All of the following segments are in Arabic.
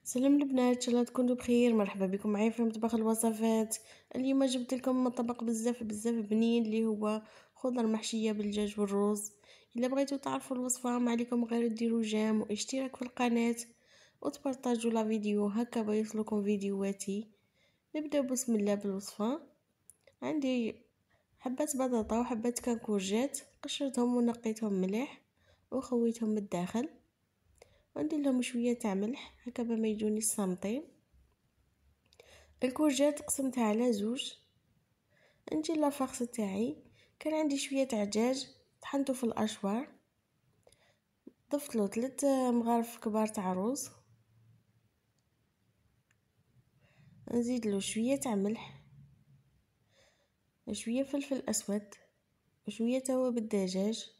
سلام البنات، ان شاء الله تكونوا بخير. مرحبا بكم معايا في مطبخ الوصفات. اليوم جبت لكم طبق بزاف بنين اللي هو خضر محشيه بالدجاج والرز. الا بغيتوا تعرفوا الوصفه ما عليكم غير ديروا جيم واشتراك في القناه وتبارطاجوا لا فيديو هكا بيوصلكم فيديوهاتي. نبدا بسم الله بالوصفه. عندي حبات بطاطا وحبات كاكورجات، قشرتهم ونقيتهم مليح وخويتهم بالداخل، وندير لهم شويه تاع ملح هكا ما يجوني صامتين. الكورجات قسمتها على زوج. نجي لافاغس تاعي، كان عندي شويه عجاج طحنته في الاشوار، ضفت له 3 مغارف كبار تاع رز، نزيد له شويه تاع ملح، شويه فلفل اسود، شويه توابل الدجاج،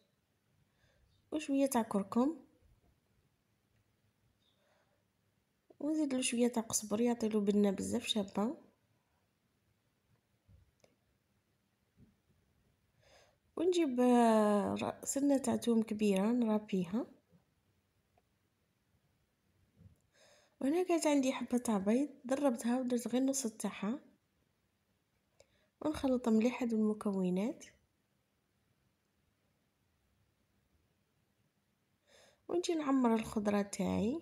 وشويه تاع كركم، ونزيد له شويه تاع قزبر يعطيله بنه بزاف شابه. ونجيب سنه تاع توم كبيره نرابيها. وهنا كانت عندي حبه تاع بيض ضربتها ودرت غير نص تاعها، ونخلط مليح هاد المكونات، ونجي نعمر الخضره تاعي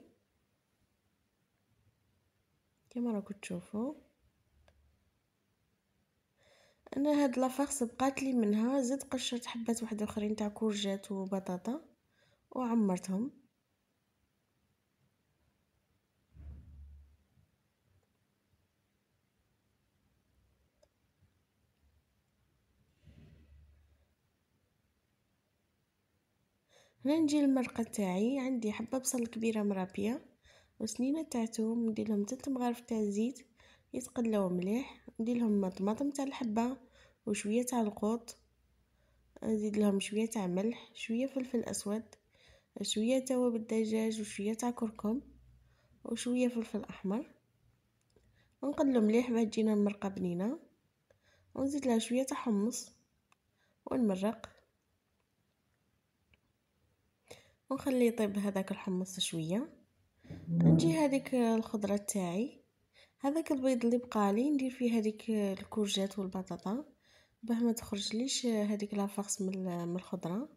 كما راكم تشوفوا. انا هاد لافاغس بقات لي منها، زدت قشرت حبات واحده اخرين تاع كورجات وبطاطا وعمرتهم. هنا نجي المرقه تاعي، عندي حبه بصل كبيره مرابيه وسنينه تاع توم، ندير لهم 3 مغارف تاع الزيت يتقلاو مليح، ندير لهم طماطم تاع الحبه وشويه تاع القوط، نزيد لهم شويه تاع ملح، شويه فلفل اسود، شويه توابل الدجاج وشويه تاع كركم وشويه فلفل احمر، ونقلو مليح بعد تجينا المرقه بنينه، ونزيد لها شويه تاع حمص ونمرق ونخليه يطيب هذاك الحمص شويه. نجي هذيك الخضره تاعي، هذاك البيض اللي بقالي ندير فيه هذيك الكورجات والبطاطا باه ما تخرجليش هذيك لافاغس من الخضره،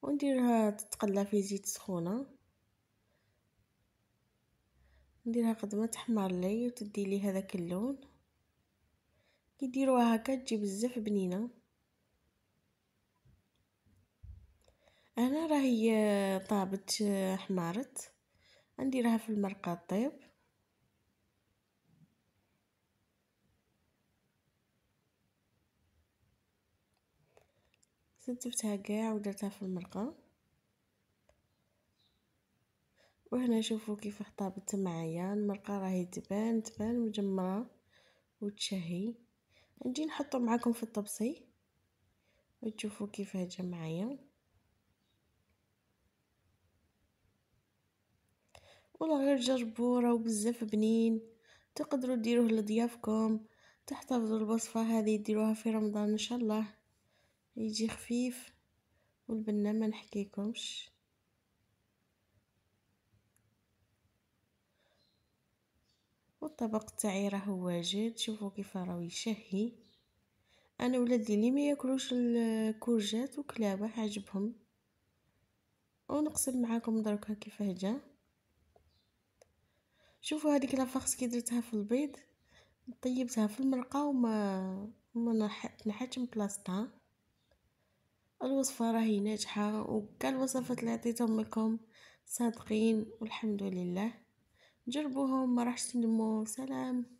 ونديرها تتقلى في زيت سخونه، نديرها قد ما تحمر لي وتدي لي هذاك اللون. كي ديروها هكا تجي بزاف بنينه. انا راهي طابت حمارت، نديرها في المرقه طيب. ستفتها كاع ودرتها في المرقه. وهنا شوفوا كيف طابت معايا المرقه، راهي تبان مجمره وتشهي. نجي نحطو معاكم في الطبسي وتشوفوا كيف جا معايا. والله غير جربوا، راهو بزاف بنين، تقدروا ديروه لضيافكم، تحتفظوا الوصفه هذه ديروها في رمضان ان شاء الله، يجي خفيف والبنه ما نحكيكمش. والطبق تاعي راهو واجد، شوفوا كيف راهو يشهي. انا ولادي اللي ما ياكلوش الكورجات وكلابه عجبهم. ونقسم معاكم دركا كيف جا. شوفوا هذيك لافاغس كي درتها في البيض طيبتها في المرقه وما نحاتش من بلاصتها. الوصفه راهي ناجحه وكاع الوصفات اللي عطيتهم لكم صادقين والحمد لله. جربوهم ما راحش تندموا. سلام.